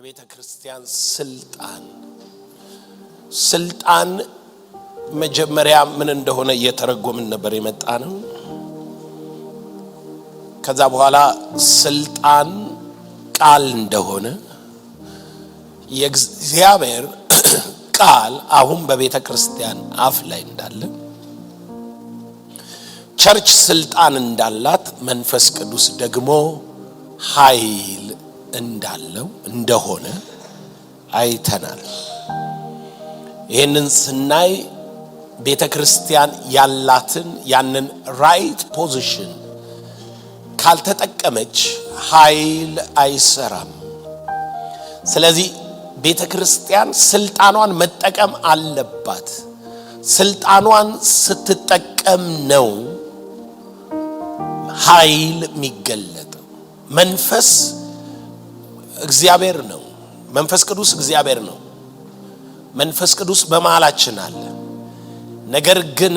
የቤተ ክርስቲያን ስልጣን መጀመሪያ ምን እንደሆነ እየተረጎምን ነበር የመጣነው። ከዛ በኋላ ስልጣን ቃል እንደሆነ የእግዚአብሔር ቃል አሁን በቤተ ክርስቲያን አፍ ላይ እንዳለ ቸርች ስልጣን እንዳላት መንፈስ ቅዱስ ደግሞ ኃይል እንዳለው እንደሆነ አይተናል። ይሄንን ስናይ ቤተ ክርስቲያን ያላትን ያንን ራይት ፖዚሽን ካልተጠቀመች ኃይል አይሰራም። ስለዚህ ቤተ ክርስቲያን ስልጣኗን መጠቀም አለባት። ስልጣኗን ስትጠቀም ነው ኃይል የሚገለጠው። መንፈስ እግዚአብሔር ነው። መንፈስ ቅዱስ እግዚአብሔር ነው። መንፈስ ቅዱስ በመሃላችን አለ። ነገር ግን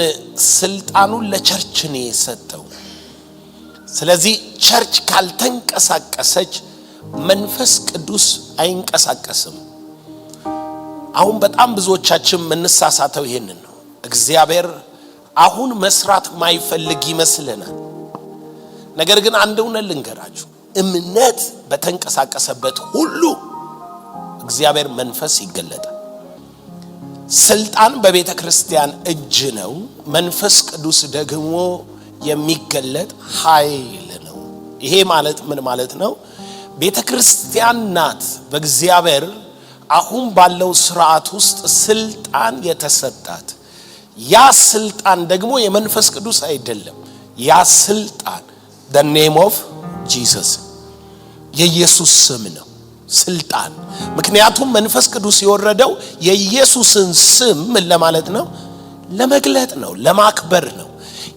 ስልጣኑን ለቸርች ነው የሰጠው። ስለዚህ ቸርች ካልተንቀሳቀሰች መንፈስ ቅዱስ አይንቀሳቀስም። አሁን በጣም ብዙዎቻችን የምንሳሳተው ይሄንን ነው። እግዚአብሔር አሁን መስራት ማይፈልግ ይመስለናል። ነገር ግን አንድ እውነት ልንገራችሁ፣ እምነት በተንቀሳቀሰበት ሁሉ እግዚአብሔር መንፈስ ይገለጣል። ስልጣን በቤተ ክርስቲያን እጅ ነው። መንፈስ ቅዱስ ደግሞ የሚገለጥ ኃይል ነው። ይሄ ማለት ምን ማለት ነው? ቤተ ክርስቲያን ናት በእግዚአብሔር አሁን ባለው ስርዓት ውስጥ ስልጣን የተሰጣት። ያ ስልጣን ደግሞ የመንፈስ ቅዱስ አይደለም። ያ ስልጣን the name of Jesus የኢየሱስ ስም ነው ስልጣን። ምክንያቱም መንፈስ ቅዱስ የወረደው የኢየሱስን ስም ምን ለማለት ነው? ለመግለጥ ነው፣ ለማክበር ነው።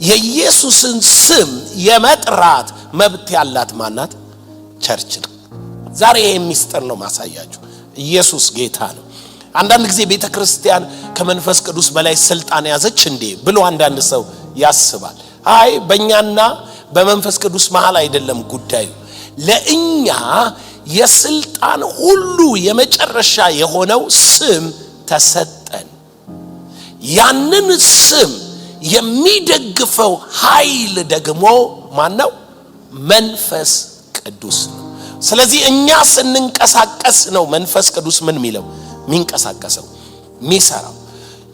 የኢየሱስን ስም የመጥራት መብት ያላት ማናት? ቸርች ነው። ዛሬ ይሄ ሚስጥር ነው ማሳያችሁ። ኢየሱስ ጌታ ነው። አንዳንድ ጊዜ ቤተ ክርስቲያን ከመንፈስ ቅዱስ በላይ ስልጣን ያዘች እንዴ ብሎ አንዳንድ ሰው ያስባል። አይ በእኛና በመንፈስ ቅዱስ መሃል አይደለም ጉዳዩ። ለእኛ የስልጣን ሁሉ የመጨረሻ የሆነው ስም ተሰጠን። ያንን ስም የሚደግፈው ኃይል ደግሞ ማን ነው? መንፈስ ቅዱስ ነው። ስለዚህ እኛ ስንንቀሳቀስ ነው መንፈስ ቅዱስ ምን የሚለው የሚንቀሳቀሰው የሚሰራው።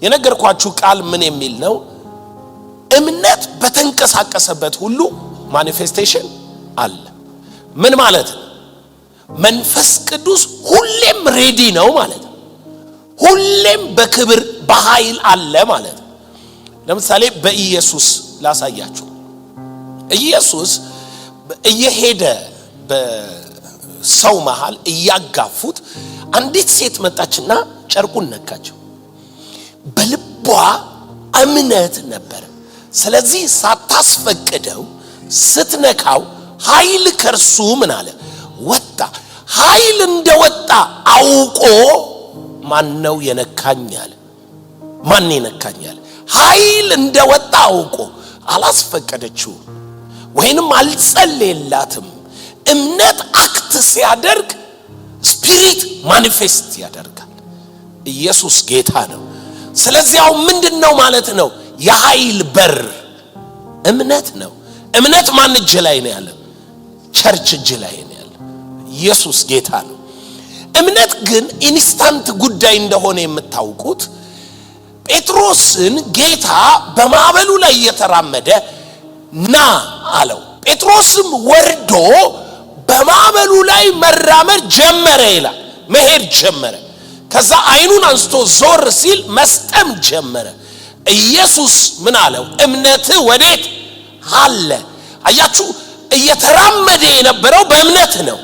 የነገርኳችሁ ቃል ምን የሚል ነው? እምነት በተንቀሳቀሰበት ሁሉ ማኒፌስቴሽን አለ። ምን ማለት ነው? መንፈስ ቅዱስ ሁሌም ሬዲ ነው ማለት ነው። ሁሌም በክብር በኃይል አለ ማለት ነው። ለምሳሌ በኢየሱስ ላሳያችሁ። ኢየሱስ እየሄደ በሰው መሃል እያጋፉት አንዲት ሴት መጣችና ጨርቁን ነካቸው። በልቧ እምነት ነበር። ስለዚህ ሳታስፈቅደው ስትነካው ኃይል ከርሱ ምን አለ? ወጣ። ኃይል እንደወጣ አውቆ ማን ነው የነካኝ አለ። ማን የነካኛል? ኃይል እንደወጣ አውቆ አላስፈቀደችው ወይንም አልጸለየላትም። እምነት አክት ሲያደርግ ስፒሪት ማኒፌስት ያደርጋል። ኢየሱስ ጌታ ነው። ስለዚህ አሁን ምንድነው ማለት ነው? የኃይል በር እምነት ነው። እምነት ማን እጅ ላይ ነው ያለው? ቸርች እጅ ላይ ነው ያለው። ኢየሱስ ጌታ ነው። እምነት ግን ኢንስታንት ጉዳይ እንደሆነ የምታውቁት ጴጥሮስን ጌታ በማዕበሉ ላይ እየተራመደ ና አለው። ጴጥሮስም ወርዶ በማዕበሉ ላይ መራመድ ጀመረ ይላል። መሄድ ጀመረ። ከዛ አይኑን አንስቶ ዞር ሲል መስጠም ጀመረ። ኢየሱስ ምን አለው? እምነትህ ወዴት አለ? አያችሁ፣ እየተራመደ የነበረው በእምነት ነው።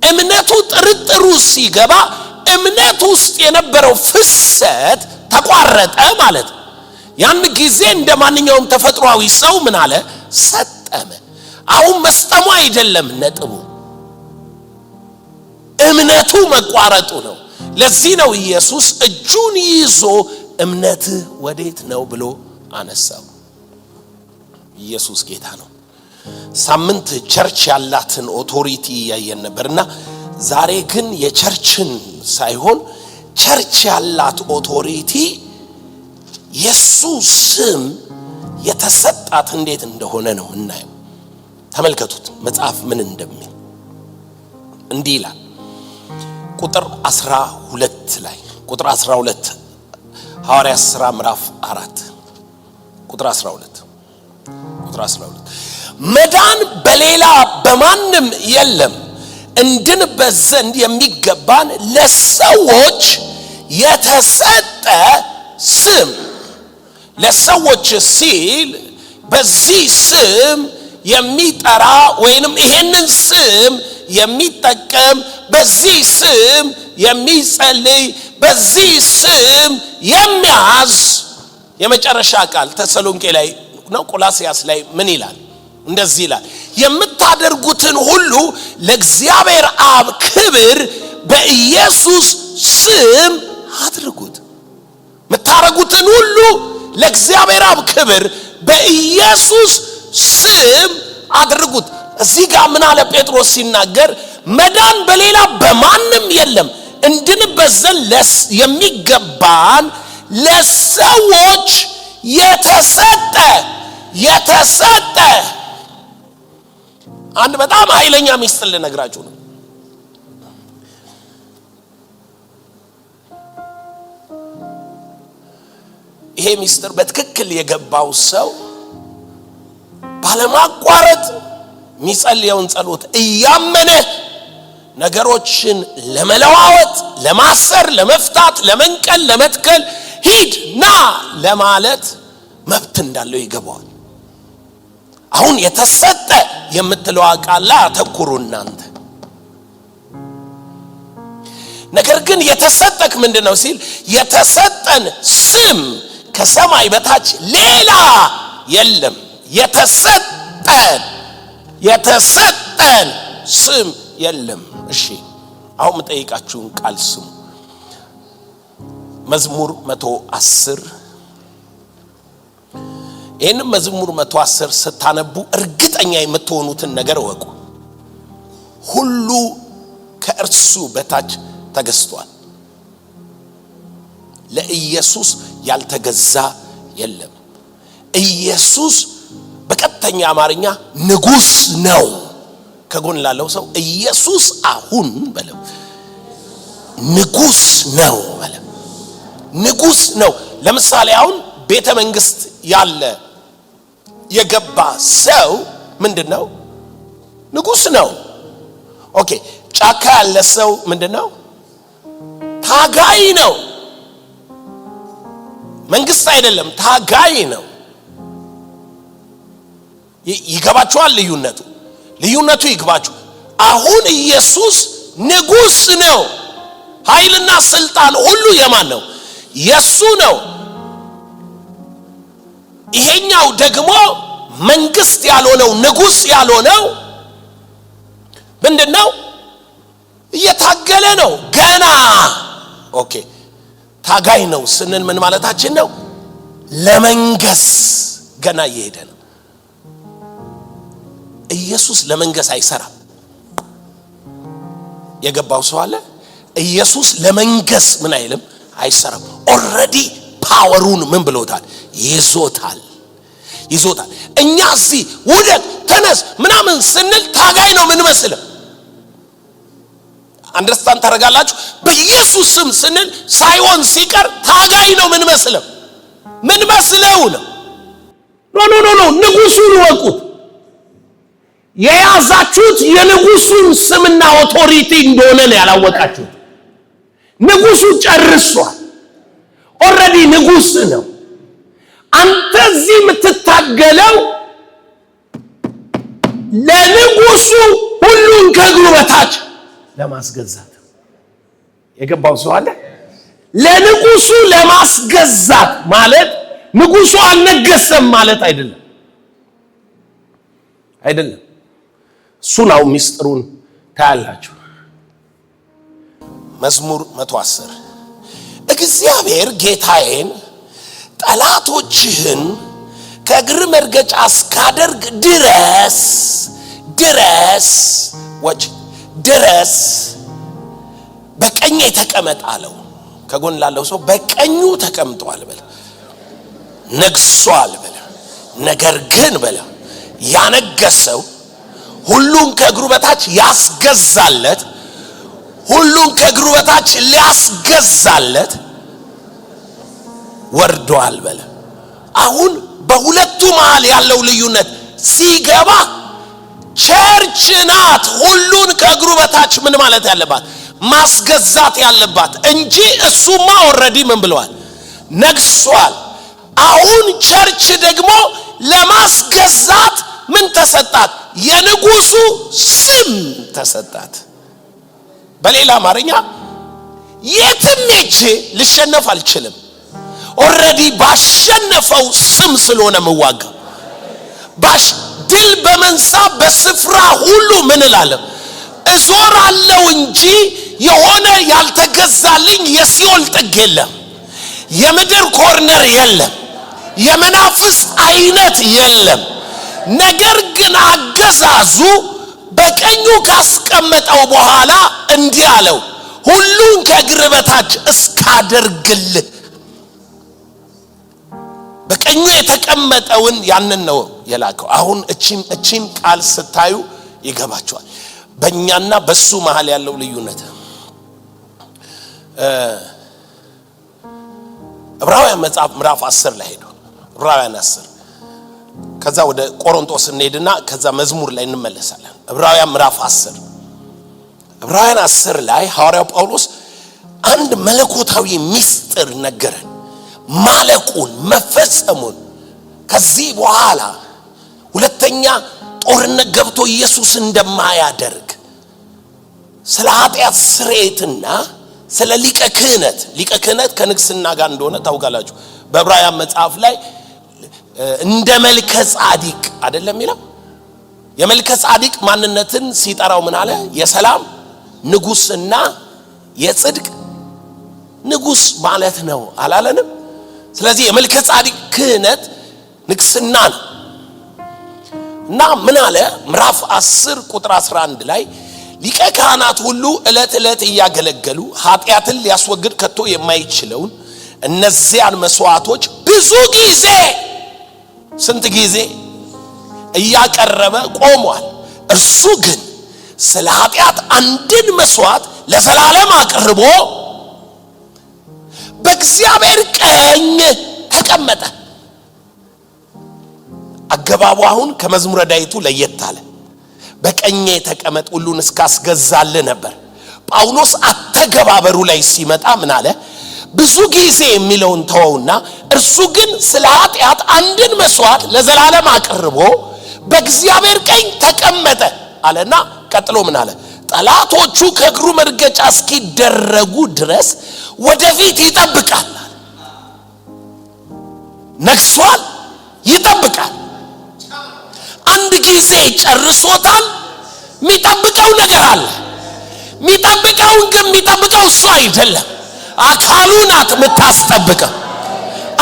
እምነቱ ጥርጥሩ ሲገባ እምነት ውስጥ የነበረው ፍሰት ተቋረጠ ማለት ነው። ያን ጊዜ እንደ ማንኛውም ተፈጥሯዊ ሰው ምን አለ? ሰጠመ። አሁን መስጠሙ አይደለም ነጥቡ፣ እምነቱ መቋረጡ ነው። ለዚህ ነው ኢየሱስ እጁን ይዞ እምነትህ ወዴት ነው ብሎ አነሳው። ኢየሱስ ጌታ ነው። ሳምንት ቸርች ያላትን ኦቶሪቲ ያየን ነበርና ዛሬ ግን የቸርችን ሳይሆን ቸርች ያላት ኦቶሪቲ ኢየሱስ ስም የተሰጣት እንዴት እንደሆነ ነው እናየው። ተመልከቱት መጽሐፍ ምን እንደሚል እንዲህ ይላል። ቁጥር 12 ላይ ቁጥር 12 ሐዋርያት ሥራ ምዕራፍ 4 ቁጥር 12 መዳን በሌላ በማንም የለም እንድንበት ዘንድ የሚገባን ለሰዎች የተሰጠ ስም። ለሰዎች ሲል በዚህ ስም የሚጠራ ወይንም ይሄንን ስም የሚጠቀም በዚህ ስም የሚጸልይ በዚህ ስም የሚያዝ የመጨረሻ ቃል ተሰሎንቄ ላይ ነው ቆላስያስ ላይ ምን ይላል? እንደዚህ ይላል የምታደርጉትን ሁሉ ለእግዚአብሔር አብ ክብር በኢየሱስ ስም አድርጉት። የምታደርጉትን ሁሉ ለእግዚአብሔር አብ ክብር በኢየሱስ ስም አድርጉት። እዚህ ጋር ምን አለ ጴጥሮስ ሲናገር መዳን በሌላ በማንም የለም እንድንበት ዘንድ የሚገባን ለሰዎች የተሰጠ አንድ በጣም ኃይለኛ ሚስጥር ልነግራችሁ ነው። ይሄ ሚስጥር በትክክል የገባው ሰው ባለማቋረጥ የሚጸልየውን ጸሎት እያመነ ነገሮችን ለመለዋወጥ፣ ለማሰር፣ ለመፍታት፣ ለመንቀል፣ ለመትከል ሂድ ና ለማለት መብት እንዳለው ይገባዋል። አሁን የተሰጠ የምትለው ቃል ላይ አተኩሩ እናንተ። ነገር ግን የተሰጠክ ምንድነው ሲል የተሰጠን ስም ከሰማይ በታች ሌላ የለም። የተሰጠን ስም የለም። እሺ አሁን መጠይቃችሁን ቃል ስሙ። መዝሙር 110 ይህንም መዝሙር 110 ስታነቡ እርግጠኛ የምትሆኑትን ነገር ወቁ። ሁሉ ከእርሱ በታች ተገዝቷል። ለኢየሱስ ያልተገዛ የለም። ኢየሱስ በቀጥተኛ አማርኛ ንጉስ ነው። ከጎን ላለው ሰው ኢየሱስ አሁን በለው ንጉስ ነው በለው። ንጉስ ነው። ለምሳሌ አሁን ቤተ መንግስት ያለ የገባ ሰው ምንድነው? ንጉስ ነው። ኦኬ ጫካ ያለ ሰው ምንድነው? ታጋይ ነው። መንግስት አይደለም፣ ታጋይ ነው። ይገባችኋል? ልዩነቱ ይግባችሁ። አሁን ኢየሱስ ንጉስ ነው። ኃይልና ስልጣን ሁሉ የማን ነው? የሱ ነው። ይሄኛው ደግሞ መንግስት ያልሆነው ንጉስ ያልሆነው ምንድነው? እየታገለ ነው ገና። ኦኬ ታጋይ ነው ስንል ምን ማለታችን ነው? ለመንገስ ገና እየሄደ ነው። ኢየሱስ ለመንገስ አይሰራም። የገባው ሰው አለ? ኢየሱስ ለመንገስ ምን አይልም፣ አይሰራም። ኦልሬዲ ፓወሩን ምን ብሎታል? ይዞታል። እኛ እዚህ ውደቅ ተነስ ምናምን ስንል ታጋይ ነው ምን መስለው። አንደርስታንድ ታረጋላችሁ? በኢየሱስ ስም ስንል ሳይሆን ሲቀር ታጋይ ነው ምን መስለው ነው። ኖ ንጉሱን ወቁት። የያዛችሁት የንጉሱን ስምና ኦቶሪቲ እንደሆነ ነው ያላወቃችሁት። ንጉሱ ጨርሷል። ኦልሬዲ ንጉስ ነው። አንተ እዚህ የምትታገለው ለንጉሱ ሁሉን ከእግሩ በታች ለማስገዛት። የገባው ሰው አለ? ለንጉሱ ለማስገዛት ማለት ንጉሱ አልነገሰም ማለት አይደለም። እሱን አሁን ሚስጥሩን ታያላችሁ። መዝሙር 110 እግዚአብሔር ጌታዬን ጠላቶችህን ከእግር መርገጫ እስካደርግ ድረስ በቀኝ ተቀመጥ አለው። ከጎን ላለው ሰው በቀኙ ተቀምጧል በለ፣ ነግሷል በለ። ነገር ግን በለ ያነገሰው ሁሉን ከእግሩ በታች ያስገዛለት፣ ሁሉን ከእግሩ በታች ሊያስገዛለት ወርዷል በለ። አሁን በሁለቱ መሃል ያለው ልዩነት ሲገባ ቸርች ናት ሁሉን ከእግሩ በታች ምን ማለት ያለባት ማስገዛት ያለባት እንጂ እሱማ ኦሬዲ ምን ብለዋል ነግሷል። አሁን ቸርች ደግሞ ለማስገዛት ምን ተሰጣት? የንጉሱ ስም ተሰጣት። በሌላ አማርኛ የትም ሄጄ ልሸነፍ አልችልም። ኦሬዲ ባሸነፈው ስም ስለሆነ መዋጋው ድል በመንሳት በስፍራ ሁሉ ምን እላለሁ እዞራለሁ እንጂ የሆነ ያልተገዛልኝ የሲኦል ጥግ የለም፣ የምድር ኮርነር የለም፣ የመናፍስት አይነት የለም። ነገር ግን አገዛዙ በቀኙ ካስቀመጠው በኋላ እንዲህ አለው፣ ሁሉን ከእግር በታች እስካደርግልህ። በቀኙ የተቀመጠውን ያንን ነው የላከው። አሁን እቺን ቃል ስታዩ ይገባቸዋል በእኛና በሱ መሃል ያለው ልዩነት። ዕብራውያን መጽሐፍ ምዕራፍ 10 ላይ ሄዱ። ዕብራውያን 10 ከዛ ወደ ቆሮንቶስ እንሄድና ከዛ መዝሙር ላይ እንመለሳለን። ዕብራውያን ምዕራፍ 10 ዕብራውያን 10 ላይ ሐዋርያው ጳውሎስ አንድ መለኮታዊ ምስጢር ነገረን፣ ማለቁን መፈጸሙን። ከዚህ በኋላ ሁለተኛ ጦርነት ገብቶ ኢየሱስ እንደማያደርግ ስለ ኃጢአት ስርየትና ስለ ሊቀ ክህነት ከንግስና ጋር እንደሆነ ታውቃላችሁ። በዕብራውያን መጽሐፍ ላይ እንደ መልከ ጻዲቅ አይደለም ይላል። የመልከ ጻዲቅ ማንነትን ሲጠራው ምን አለ? የሰላም ንጉስና የጽድቅ ንጉስ ማለት ነው አላለንም? ስለዚህ የመልከ ጻዲቅ ክህነት ንግስና ነው። እና ምን አለ? ምዕራፍ 10 ቁጥር 11 ላይ ሊቀ ካህናት ሁሉ ዕለት ዕለት እያገለገሉ ኃጢአትን ሊያስወግድ ከቶ የማይችለውን እነዚያን መስዋዕቶች ብዙ ጊዜ ስንት ጊዜ እያቀረበ ቆሟል። እርሱ ግን ስለ ኃጢአት አንድን መስዋዕት ለዘላለም አቅርቦ በእግዚአብሔር ቀኝ ተቀመጠ። አገባቡ አሁን ከመዝሙረ ዳዊቱ ለየት አለ። በቀኜ ተቀመጥ ሁሉን እስካስገዛልህ ነበር። ጳውሎስ አተገባበሩ ላይ ሲመጣ ምን አለ? ብዙ ጊዜ የሚለውን ተወውና እርሱ ግን ስለ ኃጢአት አንድን መስዋዕት ለዘላለም አቅርቦ በእግዚአብሔር ቀኝ ተቀመጠ አለና ቀጥሎ ምን አለ? ጠላቶቹ ከእግሩ መርገጫ እስኪደረጉ ድረስ ወደፊት ይጠብቃል። ነግሷል፣ ይጠብቃል። አንድ ጊዜ ጨርሶታል። የሚጠብቀው ነገር አለ። የሚጠብቀውን ግን የሚጠብቀው እሱ አይደለም፣ አካሉ ናት የምታስጠብቀው።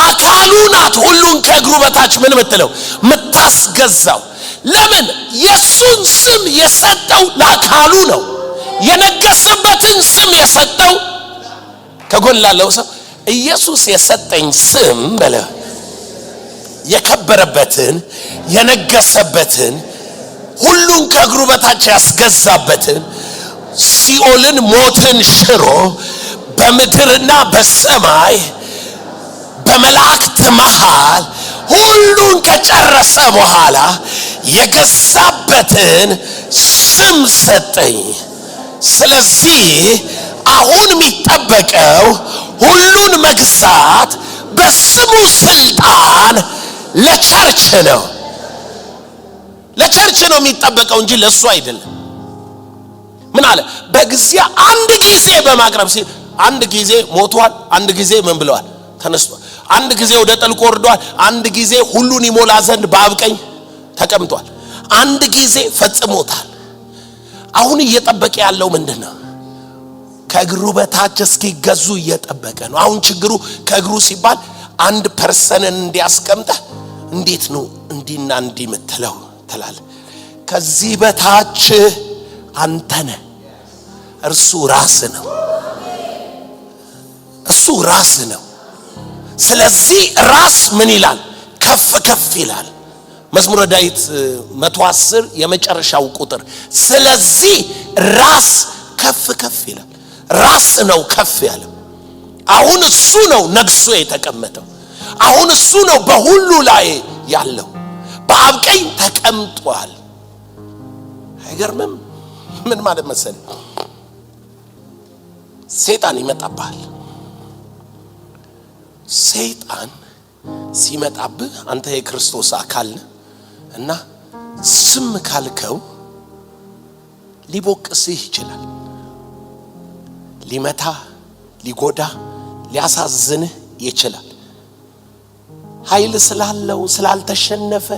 አካሉ ናት ሁሉን ከእግሩ በታች ምን ምትለው ምታስገዛው። ለምን? የሱን ስም የሰጠው ለአካሉ ነው። የነገሰበትን ስም የሰጠው ከጎን ላለው ሰው ኢየሱስ የሰጠኝ ስም በለ የከበረበትን የነገሰበትን ሁሉን ከእግሩ በታች ያስገዛበትን ሲኦልን ሞትን ሽሮ በምድርና በሰማይ በመላእክት መሃል ሁሉን ከጨረሰ በኋላ የገዛበትን ስም ሰጠኝ። ስለዚህ አሁን የሚጠበቀው ሁሉን መግዛት በስሙ ስልጣን ለቸርች ነው። ለቸርች ነው የሚጠበቀው እንጂ ለሱ አይደለም። ምን አለ? በግዚያ አንድ ጊዜ በማቅረብ ሲል አንድ ጊዜ ሞቷል፣ አንድ ጊዜ ምን ብለዋል? ተነስቷል። አንድ ጊዜ ወደ ጥልቅ ወርዷል፣ አንድ ጊዜ ሁሉን ይሞላ ዘንድ በአብ ቀኝ ተቀምጧል። አንድ ጊዜ ፈጽሞታል። አሁን እየጠበቀ ያለው ምንድነው? ከእግሩ በታች እስኪገዙ እየጠበቀ ነው። አሁን ችግሩ ከእግሩ ሲባል አንድ ፐርሰንን እንዲያስቀምጠ እንዴት ነው እንዲና እንዲ ምትለው ተላለ። ከዚህ በታች አንተ ነህ፣ እርሱ ራስ ነው። እሱ ራስ ነው። ስለዚህ ራስ ምን ይላል? ከፍ ከፍ ይላል። መዝሙረ ዳዊት 110 የመጨረሻው ቁጥር ስለዚህ ራስ ከፍ ከፍ ይላል። ራስ ነው ከፍ ያለው። አሁን እሱ ነው ነግሶ የተቀመጠው። አሁን እሱ ነው በሁሉ ላይ ያለው። በአብ ቀኝ ተቀምጧል። አይገርምም? ምን ማለት መሰለ? ሰይጣን ይመጣብሃል። ሰይጣን ሲመጣብህ አንተ የክርስቶስ አካል ነህ እና ስም ካልከው ሊቦቅስህ ይችላል። ሊመታ፣ ሊጎዳ፣ ሊያሳዝንህ ይችላል። ኃይል ስላለው ስላልተሸነፈ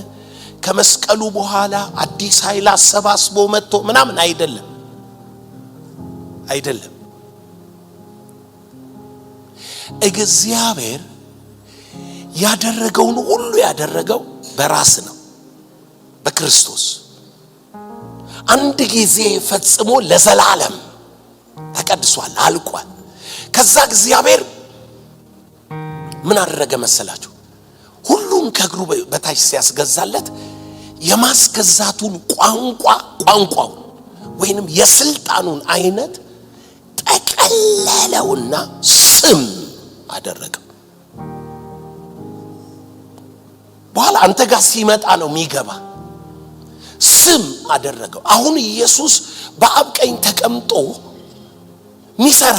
ከመስቀሉ በኋላ አዲስ ኃይል አሰባስቦ መጥቶ ምናምን አይደለም። እግዚአብሔር ያደረገውን ሁሉ ያደረገው በራስ ነው፣ በክርስቶስ አንድ ጊዜ ፈጽሞ ለዘላለም ተቀድሷል፣ አልቋል። ከዛ እግዚአብሔር ምን አደረገ መሰላችሁ? ሁሉን ከእግሩ በታች ሲያስገዛለት የማስገዛቱን ቋንቋው ወይንም የስልጣኑን አይነት ጠቀለለውና ስም አደረገው። በኋላ አንተ ጋር ሲመጣ ነው የሚገባ። ስም አደረገው። አሁን ኢየሱስ በአብ ቀኝ ተቀምጦ ሚሰራ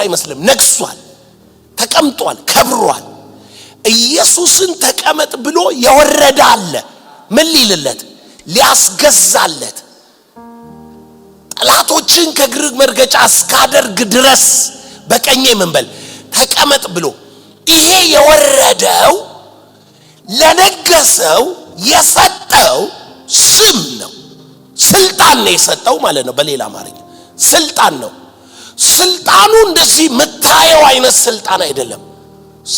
አይመስልም። ነግሷል፣ ተቀምጧል፣ ከብሯል። ኢየሱስን ተቀመጥ ብሎ የወረደ አለ። ምን ሊልለት? ሊያስገዛለት። ጠላቶችን ከእግር መርገጫ እስካደርግ ድረስ በቀኜ ምን በል ተቀመጥ ብሎ ይሄ የወረደው ለነገሰው የሰጠው ስም ነው። ስልጣን ነው የሰጠው ማለት ነው። በሌላ አማርኛ ስልጣን ነው። ስልጣኑ እንደዚህ መታየው አይነት ስልጣን አይደለም፣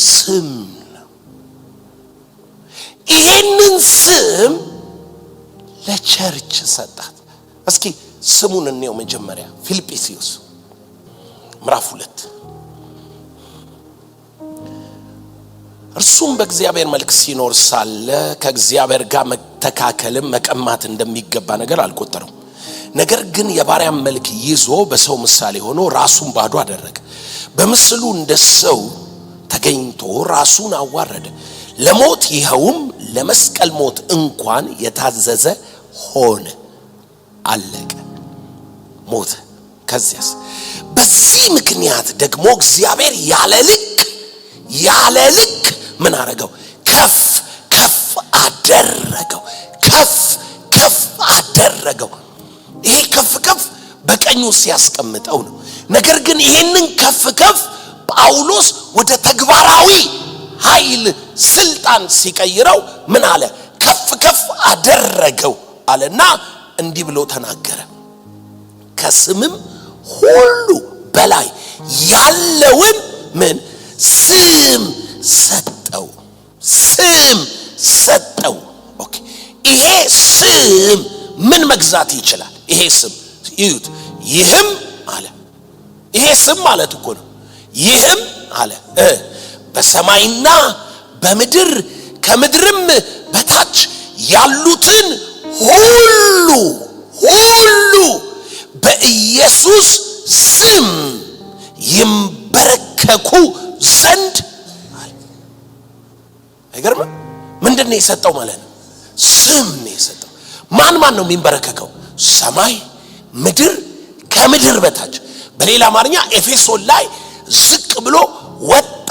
ስም ነው። ይሄንን ስም ለቸርች ሰጣት። እስኪ ስሙን እንየው። መጀመሪያ ፊልጵስዩስ ምዕራፍ 2 እርሱም በእግዚአብሔር መልክ ሲኖር ሳለ ከእግዚአብሔር ጋር መተካከልም መቀማት እንደሚገባ ነገር አልቆጠረም። ነገር ግን የባሪያን መልክ ይዞ በሰው ምሳሌ ሆኖ ራሱን ባዶ አደረገ። በምስሉ እንደ ሰው ተገኝቶ ራሱን አዋረደ፣ ለሞት ይኸውም ለመስቀል ሞት እንኳን የታዘዘ ሆነ። አለቀ፣ ሞተ። ከዚያስ በዚህ ምክንያት ደግሞ እግዚአብሔር ያለ ልክ ምን አረገው? ከፍ አደረገው። ይሄ ከፍ በቀኙ ሲያስቀምጠው ነው። ነገር ግን ይሄንን ከፍ ጳውሎስ ወደ ተግባራዊ ኃይል ስልጣን ሲቀይረው ምን አለ? ከፍ አደረገው አለና እንዲህ ብሎ ተናገረ። ከስምም ሁሉ በላይ ያለውን ምን ስም ሰጠው። ኦኬ፣ ይሄ ስም ምን መግዛት ይችላል? ይሄ ስም ይዩት። ይህም አለ፣ ይሄ ስም ማለት እኮ ነው። ይህም አለ በሰማይና በምድር ከምድርም በታች ያሉትን ሁሉ በኢየሱስ ስም ይንበረከኩ ዘንድ አለ። አይገርምም? ምንድን ነው የሰጠው ማለት ነው? ስም ነው የሰጠው። ማን ነው የሚንበረከከው? ሰማይ፣ ምድር፣ ከምድር በታች። በሌላ አማርኛ ኤፌሶን ላይ ዝቅ ብሎ ወጣ፣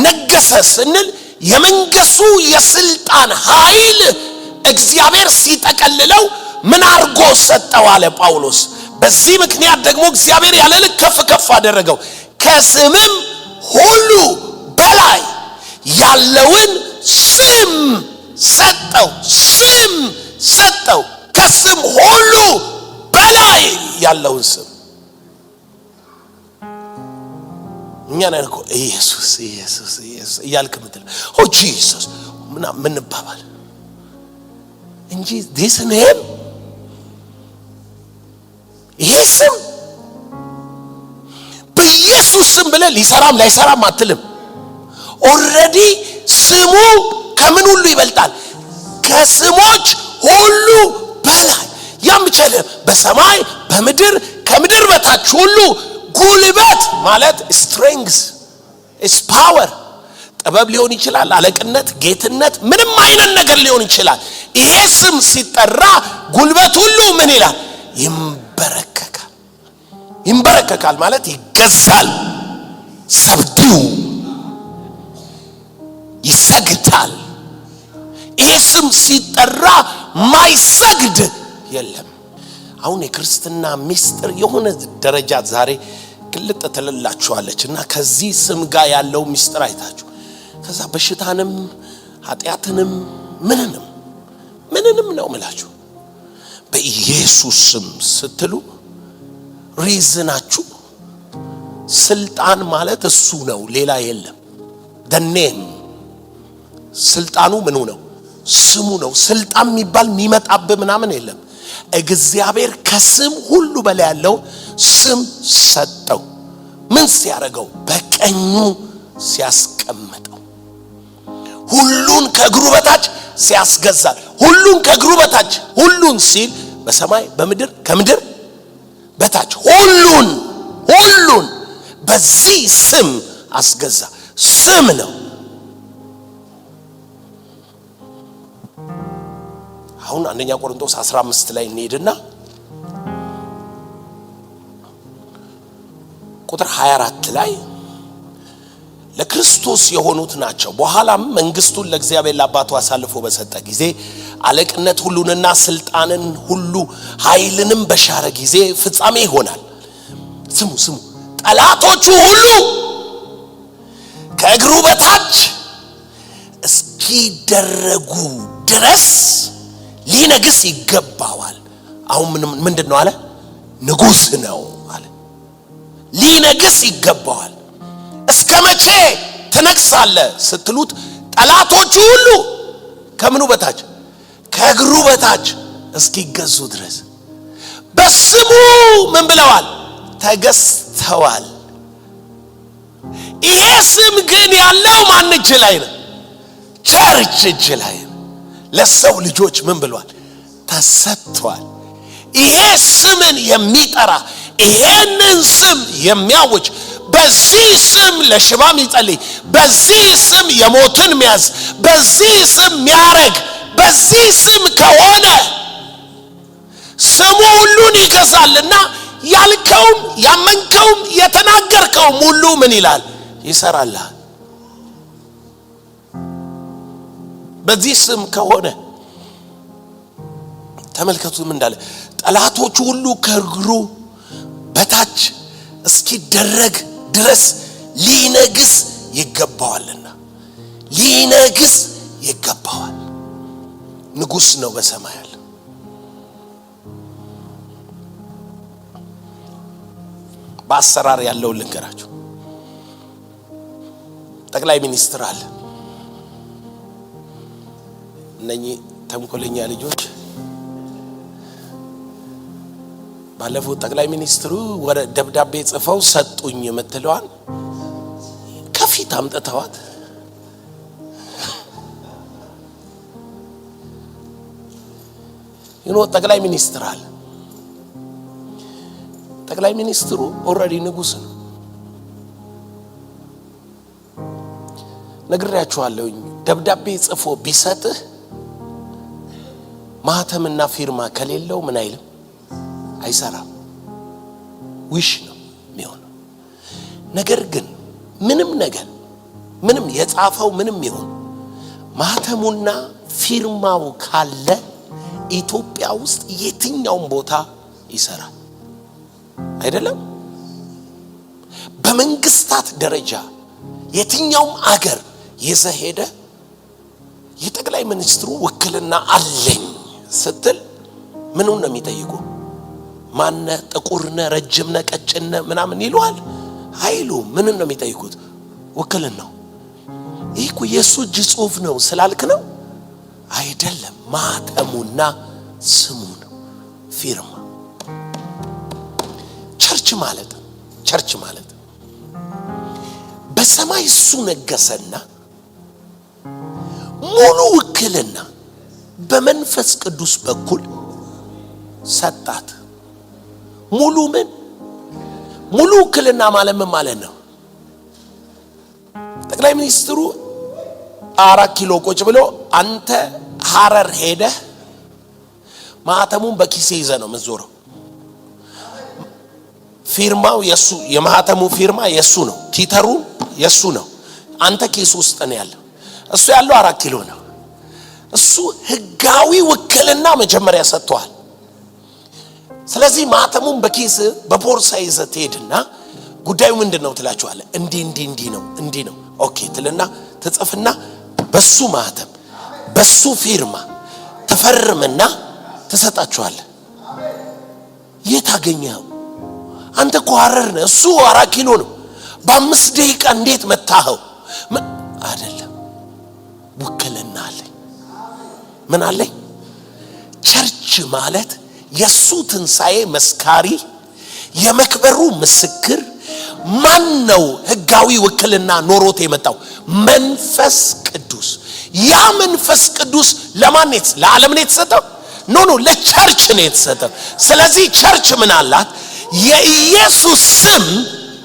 ነገሰ ስንል የመንገሱ የስልጣን ኃይል እግዚአብሔር ሲጠቀልለው ምን አርጎ ሰጠው አለ ጳውሎስ። በዚህ ምክንያት ደግሞ እግዚአብሔር ያለ ልክ ከፍ አደረገው። ከስምም ሁሉ በላይ ያለውን ስም ሰጠው። ከስም ሁሉ በላይ ያለውን ስም እኛ ነን እኮ ኢየሱስ እያልክ ምትል ጂሰስ ምን ባባል እንጂ this name ይሄ ስም ስም ብለህ ሊሰራም ላይሰራም አትልም። ኦልሬዲ ስሙ ከምን ሁሉ ይበልጣል? ከስሞች ሁሉ በላይ። ያም ብቻ አይደለም፣ በሰማይ በምድር ከምድር በታች ሁሉ ጉልበት ማለት ስትሬንግዝ ኢስ ፓወር፣ ጥበብ ሊሆን ይችላል፣ አለቅነት፣ ጌትነት፣ ምንም አይነት ነገር ሊሆን ይችላል። ይሄ ስም ሲጠራ ጉልበት ሁሉ ምን ይላል? ይንበረከካል። ይንበረከካል ማለት ይገዛል፣ ሰብዲው ይሰግዳል። ይሄ ስም ሲጠራ ማይሰግድ የለም። አሁን የክርስትና ሚስጥር የሆነ ደረጃ ዛሬ ግልጥ ትልላችኋለች እና ከዚህ ስም ጋር ያለው ሚስጥር አይታችሁ ከዛ በሽታንም ኃጢአትንም ምንንም ነው ምላችሁ በኢየሱስ ስም ስትሉ ሪዝናችሁ ስልጣን ማለት እሱ ነው፣ ሌላ የለም። ደኔም ስልጣኑ ምኑ ነው? ስሙ ነው። ስልጣን የሚባል የሚመጣብህ ምናምን የለም። እግዚአብሔር ከስም ሁሉ በላይ ያለው ስም ሰጠው። ምን ሲያረገው? በቀኙ ሲያስቀምጠው፣ ሁሉን ከእግሩ በታች ሲያስገዛል። ሁሉን ከእግሩ በታች፣ ሁሉን ሲል በሰማይ በምድር ከምድር በታች ሁሉን በዚህ ስም አስገዛ። ስም ነው። አሁን አንደኛ ቆሮንቶስ 15 ላይ እንሄድና ቁጥር 24 ላይ ለክርስቶስ የሆኑት ናቸው፣ በኋላም መንግስቱን ለእግዚአብሔር ለአባቱ አሳልፎ በሰጠ ጊዜ አለቅነት ሁሉንና ስልጣንን ሁሉ ኃይልንም በሻረ ጊዜ ፍጻሜ ይሆናል። ስሙ ጠላቶቹ ሁሉ ከእግሩ በታች እስኪደረጉ ድረስ ሊነግስ ይገባዋል። አሁን ምንድነው አለ? ንጉስ ነው አለ። ሊነግስ ይገባዋል። እስከ መቼ ትነግሳለህ ስትሉት ጠላቶቹ ሁሉ ከምኑ በታች? ከእግሩ በታች እስኪገዙ ድረስ በስሙ ምን ብለዋል? ተገዝተዋል። ይሄ ስም ግን ያለው ማን እጅ ላይ ነው? ቸርች እጅ ላይ ነው። ለሰው ልጆች ምን ብሏል? ተሰጥቷል። ይሄ ስምን የሚጠራ ይሄንን ስም የሚያውጅ በዚህ ስም ለሽባም ይጸልይ፣ በዚህ ስም የሞትን ሚያዝ፣ በዚህ ስም ሚያረግ፣ በዚህ ስም ከሆነ ስሙ ሁሉን ይገዛልና ያልከውም ያመንከውም የተናገርከውም ሁሉ ምን ይላል? ይሰራልሃል። በዚህ ስም ከሆነ ተመልከቱም እንዳለ ጠላቶቹ ሁሉ ከእግሩ በታች እስኪደረግ ድረስ ሊነግስ ይገባዋልና። ሊነግስ ይገባዋል። ንጉስ ነው በሰማይ ያለ። በአሰራር ያለው ልንገራችሁ። ጠቅላይ ሚኒስትር አለ። እነኚህ ተንኮለኛ ልጆች ባለፈው ጠቅላይ ሚኒስትሩ ወደ ደብዳቤ ጽፈው ሰጡኝ የምትለዋን ከፊት አምጥተዋት ጠቅላይ ሚኒስትር አለ። ጠቅላይ ሚኒስትሩ ኦልሬዲ ንጉስ ነው። ነግሬያችኋለሁ። ደብዳቤ ጽፎ ቢሰጥህ ማህተምና ፊርማ ከሌለው ምን አይልም፣ አይሰራም። ዊሽ ነው የሚሆነው። ነገር ግን ምንም የጻፈው ምንም ይሁን ማህተሙና ፊርማው ካለ ኢትዮጵያ ውስጥ የትኛውም ቦታ ይሰራል። አይደለም? በመንግስታት ደረጃ የትኛውም አገር ይዘሄደ የጠቅላይ ሚኒስትሩ ውክልና አለኝ ስትል ምኑን ነው የሚጠይቁ? ማነ? ጥቁርነ? ረጅምነ? ቀጭነ? ምናምን ይሉሃል አይሉ? ምንን ነው የሚጠይቁት? ውክልናው። ይህ እኮ የሱ እጅ ጽሑፍ ነው ስላልክ ነው አይደለም። ማተሙና ስሙ ነው፣ ፊርማ። ቸርች ማለት በሰማይ እሱ ነገሰና ሙሉ ውክልና በመንፈስ ቅዱስ በኩል ሰጣት። ሙሉ ምን? ሙሉ ውክልና ማለት ምን ማለት ነው? ጠቅላይ ሚኒስትሩ 4 ኪሎ ቁጭ ብሎ አንተ ሐረር ሄደህ ማህተሙን በኪሴ ይዘህ ነው የምትዞረው። ፊርማው የሱ፣ የማህተሙ ፊርማ የሱ ነው፣ ቲተሩ የሱ ነው። አንተ ኪስ ውስጥ ነው ያለው። እሱ ያለው 4 ኪሎ ነው። እሱ ህጋዊ ውክልና መጀመሪያ ሰጥቷል። ስለዚህ ማህተሙን በኪስ በቦርሳ ይዘህ ትሄድና ጉዳዩ ምንድነው ትላቸዋለህ። እንዲህ ነው ኦኬ ትልና ትጽፍና በሱ ማህተም በሱ ፊርማ ተፈርምና ትሰጣቸዋለህ። የት አገኘኸው? አንተ እኮ ሐረር ነህ፣ እሱ 4 ኪሎ ነው። በ5 ደቂቃ እንዴት መታኸው? አይደለም፣ ውክልና አለኝ። ምን አለኝ? ቸርች ማለት የሱ ትንሣኤ መስካሪ፣ የመክበሩ ምስክር ማን ነው? ህጋዊ ውክልና ኖሮት የመጣው መንፈስ ቅዱስ። ያ መንፈስ ቅዱስ ለማን ነው? ለዓለም ነው የተሰጠው? ኖ ለቸርች ነው የተሰጠው። ስለዚህ ቸርች ምን አላት? የኢየሱስ ስም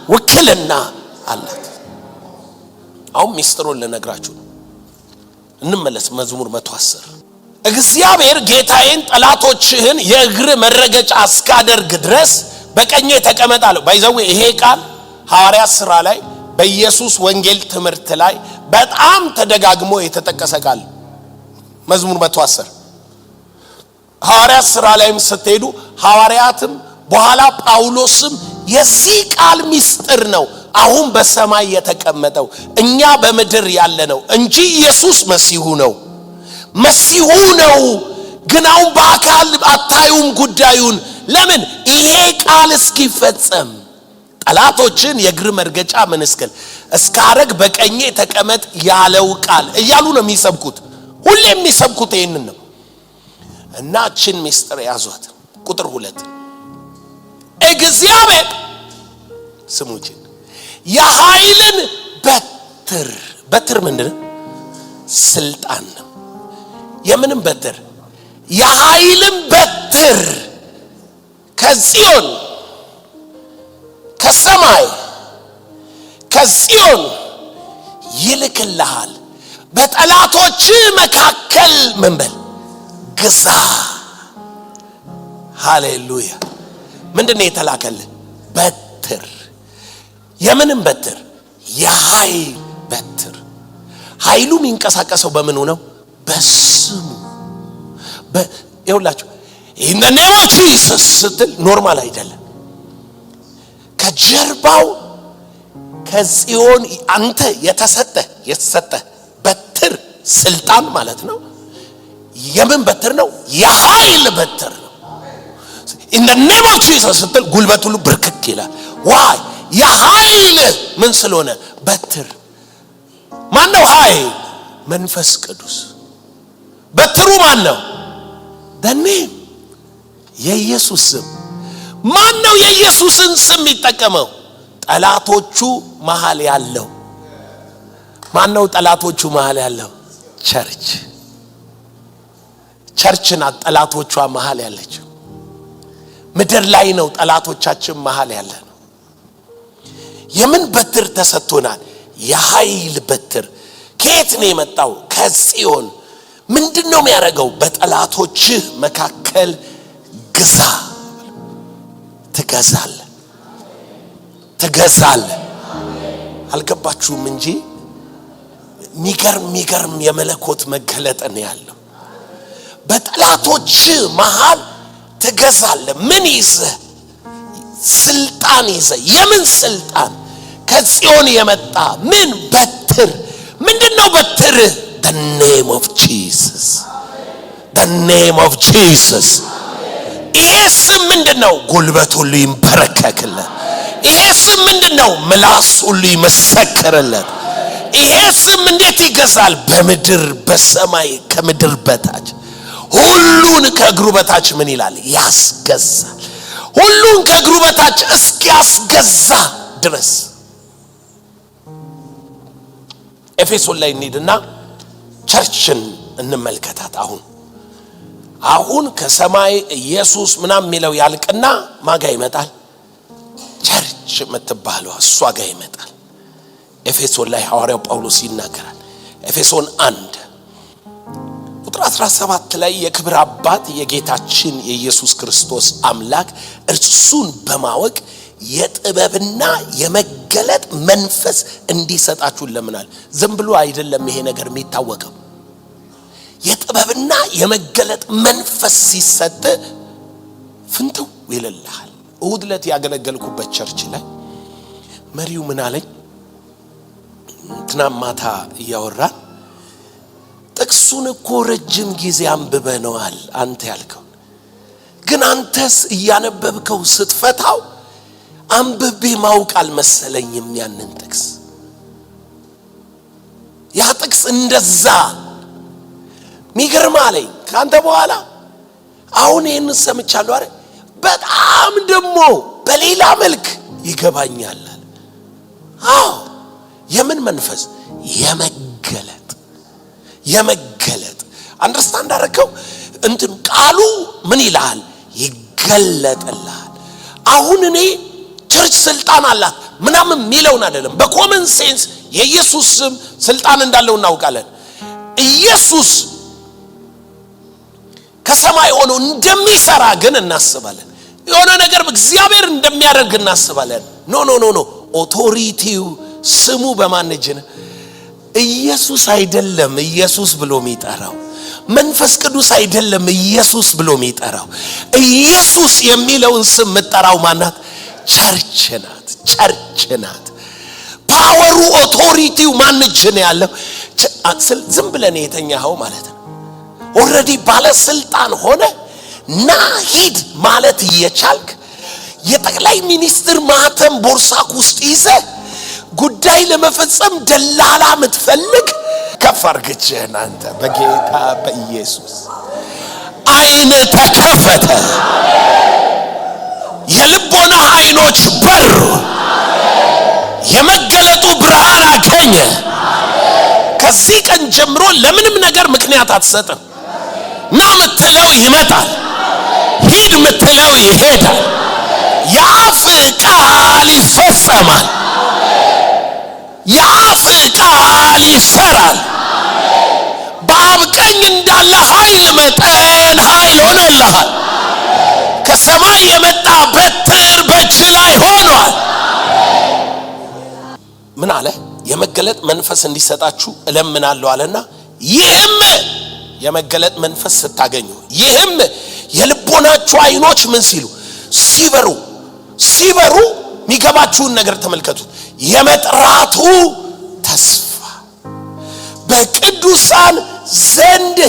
ውክልና አላት። አሁን ሚስጥሩን ልነግራችሁ ነው። እንመለስ። መዝሙር 110 እግዚአብሔር ጌታዬን ጠላቶችህን የእግር መረገጫ እስካደርግ ድረስ በቀኜ ተቀመጥ አለው። ባይዘው ይሄ ቃል ሐዋርያት ሥራ ላይ በኢየሱስ ወንጌል ትምህርት ላይ በጣም ተደጋግሞ የተጠቀሰ ቃል። መዝሙር 110 ሐዋርያት ሥራ ላይም ስትሄዱ ሐዋርያትም በኋላ ጳውሎስም የዚህ ቃል ምስጢር ነው አሁን በሰማይ የተቀመጠው እኛ በምድር ያለነው እንጂ ኢየሱስ መሲሁ ነው ግን አሁን በአካል አታዩም ጉዳዩን። ለምን? ይሄ ቃል እስኪፈጸም ጠላቶችን የእግር መርገጫ ምን እስካረግ በቀኜ ተቀመጥ ያለው ቃል እያሉ ነው የሚሰብኩት። ሁሌ የሚሰብኩት ይሄንን ነው። እና እችን ምስጢር ያዟት። ቁጥር 2 እግዚአብሔር ስሙችን የኃይልን በትር ምንድነው? ስልጣን ነው። የምንም በትር? የኃይልን በትር ከጽዮን ከሰማይ ከጽዮን ይልክልሃል። በጠላቶች መካከል ምን በል ግዛ። ሃሌሉያ። ምንድነው የተላከልህ? በትር። የምንም በትር? የኃይል በትር። ኃይሉ የሚንቀሳቀሰው በምኑ ነው? በስሙ። ይኸውላችሁ in the name of Jesus ስትል ኖርማል አይደለም። ከጀርባው ከጽዮን አንተ የተሰጠ በትር ስልጣን ማለት ነው። የምን በትር ነው? የኃይል በትር ነው። in the name of Jesus ስትል ጉልበት ሁሉ ብርክክ ይላል። ዋይ የኃይል ምን ስለሆነ? በትር። ማን ነው ኃይል? መንፈስ ቅዱስ። በትሩ ማን ነው? ደኔም የኢየሱስ ስም። ማን ነው የኢየሱስን ስም የሚጠቀመው? ጠላቶቹ መሃል ያለው ማን ነው? ጠላቶቹ መሃል ያለው ቸርች ናት። ጠላቶቿ መሃል ያለችው ምድር ላይ ነው። ጠላቶቻችን መሃል ያለ ነው። የምን በትር ተሰጥቶናል? የኃይል በትር። ከየት ነው የመጣው? ከጽዮን። ምንድነው የሚያደርገው? በጠላቶችህ መካከል ግዛ። ትገዛለህ። አልገባችሁም እንጂ ሚገርም የመለኮት መገለጥ ነው ያለው። በጠላቶች መሃል ትገዛለህ። ምን ይዘህ? ስልጣን ይዘህ። የምን ስልጣን? ከጽዮን የመጣ ምን በትር። ምንድነው በትር? the name of Jesus ይሄ ስም ምንድነው? ጉልበት ሁሉ ይንበረከክለት። ይሄ ስም ምንድነው? ምላስ ሁሉ ይመሰክርለት። ይሄ ስም እንዴት ይገዛል? በምድር በሰማይ ከምድር በታች ሁሉን ከእግሩ በታች ምን ይላል? ያስገዛል። ሁሉን ከእግሩ በታች እስኪያስገዛ ድረስ ኤፌሶን ላይ እንሂድና ቸርችን እንመልከታት። አሁን ከሰማይ ኢየሱስ ምናምን የሚለው ያልቅና ማጋ ይመጣል? ቸርች የምትባለው እሷ ጋር ይመጣል። ኤፌሶን ላይ ሐዋርያው ጳውሎስ ይናገራል። ኤፌሶን 1 ቁጥር 17 ላይ የክብር አባት የጌታችን የኢየሱስ ክርስቶስ አምላክ እርሱን በማወቅ የጥበብና የመገለጥ መንፈስ እንዲሰጣችሁ ለምናል። ዝም ብሎ አይደለም ይሄ ነገር የሚታወቀው። የጥበብና የመገለጥ መንፈስ ሲሰጥ ፍንትው ይልልሃል። እሁድ ዕለት ያገለገልኩበት ቸርች ላይ መሪው ምን አለኝ? ትናማታ እያወራን ጥቅሱን እኮ ረጅም ጊዜ አንብበነዋል አንተ ያልከው፣ ግን አንተስ እያነበብከው ስትፈታው አንብቤ ማውቅ አልመሰለኝም ያንን ጥቅስ። ያ ጥቅስ እንደዛ ሚገርም አለኝ። ካንተ በኋላ አሁን ይሄን ሰምቻለሁ አይደል? በጣም ደግሞ በሌላ መልክ ይገባኛል። የምን መንፈስ? የመገለጥ አንደርስታንድ አደረከው? እንትን ቃሉ ምን ይላል? ይገለጥልሃል። አሁን እኔ ቸርች ስልጣን አላት ምናምን ሚለውን አይደለም። በኮመን ሴንስ የኢየሱስ ስም ስልጣን እንዳለው እናውቃለን። ኢየሱስ ከሰማይ ሆኖ እንደሚሰራ ግን እናስባለን። የሆነ ነገር እግዚአብሔር እንደሚያደርግ እናስባለን። ኖ ኦቶሪቲው ስሙ በማን እጅ ነው? ኢየሱስ አይደለም ኢየሱስ ብሎ የሚጠራው። መንፈስ ቅዱስ አይደለም ኢየሱስ ብሎ የሚጠራው። ኢየሱስ የሚለውን ስም የምትጠራው ማናት? ቸርች ናት። ፓወሩ ኦቶሪቲው ማን እጅ ነው ያለው? ዝም ብለን የተኛኸው ማለት ነው። ኦልሬዲ ባለስልጣን ሆነ ና ሂድ ማለት እየቻልክ የጠቅላይ ሚኒስትር ማህተም ቦርሳክ ውስጥ ይዘ ጉዳይ ለመፈጸም ደላላ ምትፈልግ ከፍ አርግቼህን አንተ በጌታ በኢየሱስ አይነ ተከፈተ። የልቦና አይኖች በሩ፣ የመገለጡ ብርሃን አገኘ። ከዚህ ቀን ጀምሮ ለምንም ነገር ምክንያት አትሰጥም። ና ምትለው ይመጣል፣ ሂድ ምትለው ይሄዳል። የአፍ ቃል ይፈጸማል፣ የአፍ ቃል ይሰራል። በአብ ቀኝ እንዳለ ኃይል መጠን ኃይል ሆኖልሃል። ከሰማይ የመጣ በትር በእጅ ላይ ሆኗል። ምን አለ? የመገለጥ መንፈስ እንዲሰጣችሁ እለምናለሁ አለና ይህም የመገለጥ መንፈስ ስታገኙ፣ ይህም የልቦናችሁ አይኖች ምን ሲሉ? ሲበሩ የሚገባችሁን ነገር ተመልከቱ። የመጥራቱ ተስፋ በቅዱሳን ዘንድ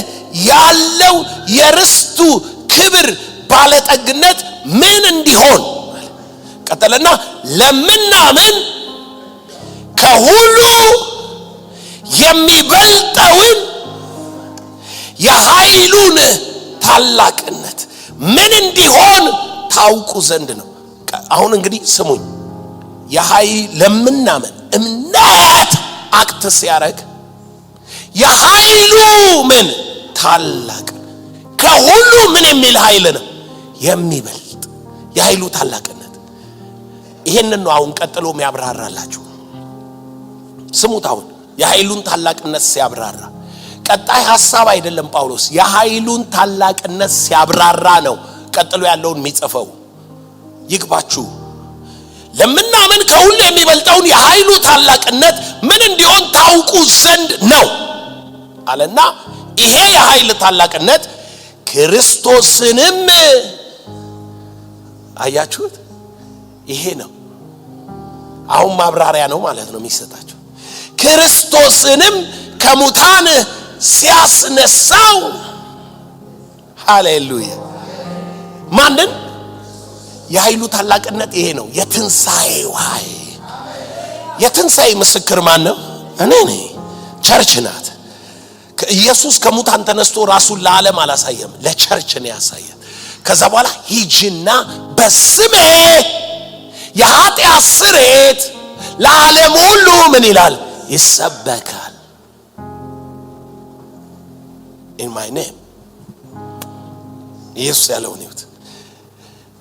ያለው የርስቱ ክብር ባለጠግነት ምን እንዲሆን ቀጠለና ለምናምን ከሁሉ የሚበልጠውን የኃይሉን ታላቅነት ምን እንዲሆን ታውቁ ዘንድ ነው። አሁን እንግዲህ ስሙኝ። ለምናምን እምነት አክት ሲያረግ የኃይሉ ምን ታላቅ፣ ከሁሉ ምን የሚል ኃይል ነው? የሚበልጥ የኃይሉ ታላቅነት። ይሄንን ነው አሁን ቀጥሎ የሚያብራራላችሁ። ስሙት። አሁን የኃይሉን ታላቅነት ሲያብራራ ቀጣይ ሐሳብ አይደለም ጳውሎስ፣ የኃይሉን ታላቅነት ሲያብራራ ነው ቀጥሎ ያለውን የሚጽፈው። ይግባችሁ። ለምናምን ከሁሉ የሚበልጠውን የኃይሉ ታላቅነት ምን እንዲሆን ታውቁ ዘንድ ነው አለና ይሄ የኃይል ታላቅነት ክርስቶስንም አያችሁት? ይሄ ነው አሁን ማብራሪያ ነው ማለት ነው የሚሰጣቸው። ክርስቶስንም ከሙታን ሲያስነሳው፣ ሃሌሉያ። ማንን? የኃይሉ ታላቅነት ይሄ ነው። የትንሣኤው ኃይል። የትንሣኤ ምስክር ማን ነው? እኔ ነኝ። ቸርች ናት። ኢየሱስ ከሙታን ተነስቶ ራሱን ለዓለም አላሳየም፣ ለቸርች ነው ያሳየው። ከዛ በኋላ ሂጂና በስሜ የኃጢአት ስርየት ለዓለም ሁሉ ምን ይላል? ይሰበካል። in my name ኢየሱስ ያለውን ይሁት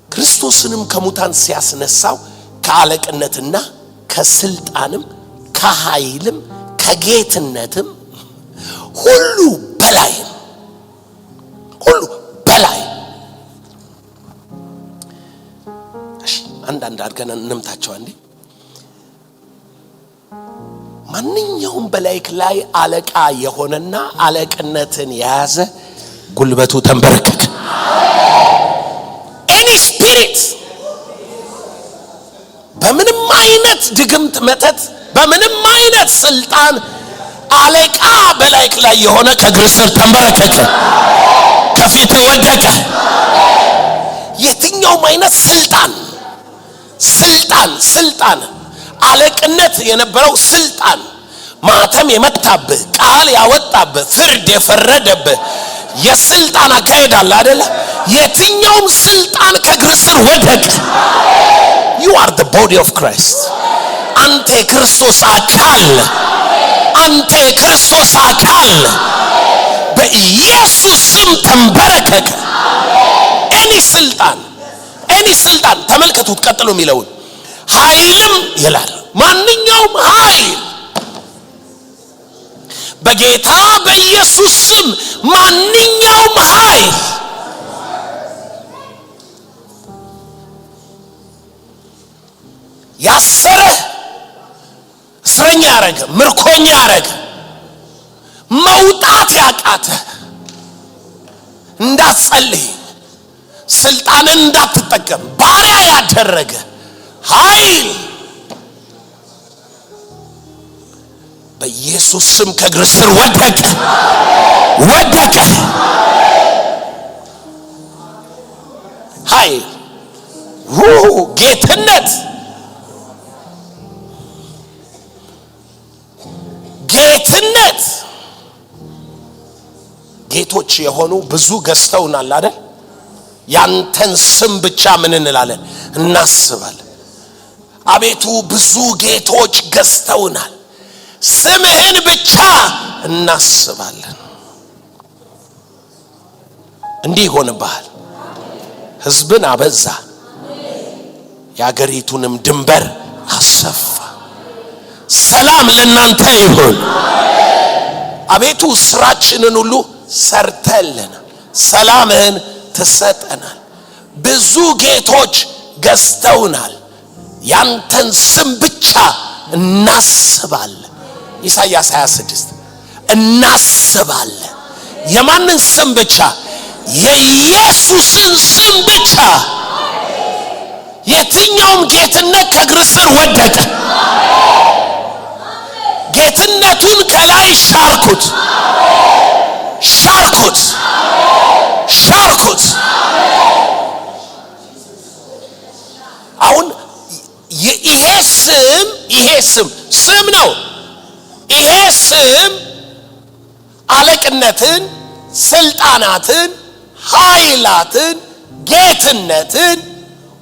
ክርስቶስንም ከሙታን ሲያስነሳው ከአለቅነትና ከስልጣንም ከኃይልም ከጌትነትም ሁሉ በላይ አንዳንድ አድርገን እንምታቸው አንዴ ማንኛውም በላይክ ላይ አለቃ የሆነና አለቅነትን የያዘ ጉልበቱ ተንበረከከ any spirit በምንም አይነት ድግምት መተት በምንም አይነት ስልጣን አለቃ በላይክ ላይ የሆነ ከእግር ስር ተንበረከከ ከፊት ወደቀ የትኛውም አይነት ስልጣን አለቅነት የነበረው ስልጣን ማተም የመታብህ ቃል ያወጣብህ ፍርድ የፈረደብህ የስልጣን አካሄድ አለ አይደል የትኛውም ስልጣን ከእግር ስር ወደቀ you are the body of Christ አንተ ክርስቶስ አካል በኢየሱስ ስም ተንበረከከ any ስልጣን ተመልከቱት ቀጥሎ የሚለውን ኃይልም ይላል ማንኛውም ኃይል በጌታ በኢየሱስ ስም ማንኛውም ኃይል ያሰረ እስረኛ ያረገ ምርኮኛ ያረገ መውጣት ያቃተ እንዳትጸልይ ስልጣንን እንዳትጠቀም ባሪያ ያደረገ ኃይል በኢየሱስ ስም ከእግር ስር ወደቀ ኃይል ጌትነት ጌቶች የሆኑ ብዙ ገዝተውናል አይደል ያንተን ስም ብቻ ምን እንላለን እናስባለን አቤቱ ብዙ ጌቶች ገዝተውናል ስምህን ብቻ እናስባለን እንዲህ ሆነብሃል ህዝብን አበዛ ያገሪቱንም ድንበር አሰፋ ሰላም ለናንተ ይሁን አቤቱ ስራችንን ሁሉ ሰርተልና ሰላምህን ተሰጠናል ብዙ ጌቶች ገዝተውናል ያንተን ስም ብቻ እናስባለን ኢሳይያስ 26 እናስባለን የማንን ስም ብቻ የኢየሱስን ስም ብቻ የትኛውም ጌትነት ከእግር ስር ወደቀ ጌትነቱን ከላይ ሻርኩት አሁን ይሄ ስም ነው ይሄ ስም አለቅነትን ስልጣናትን ኃይላትን ጌትነትን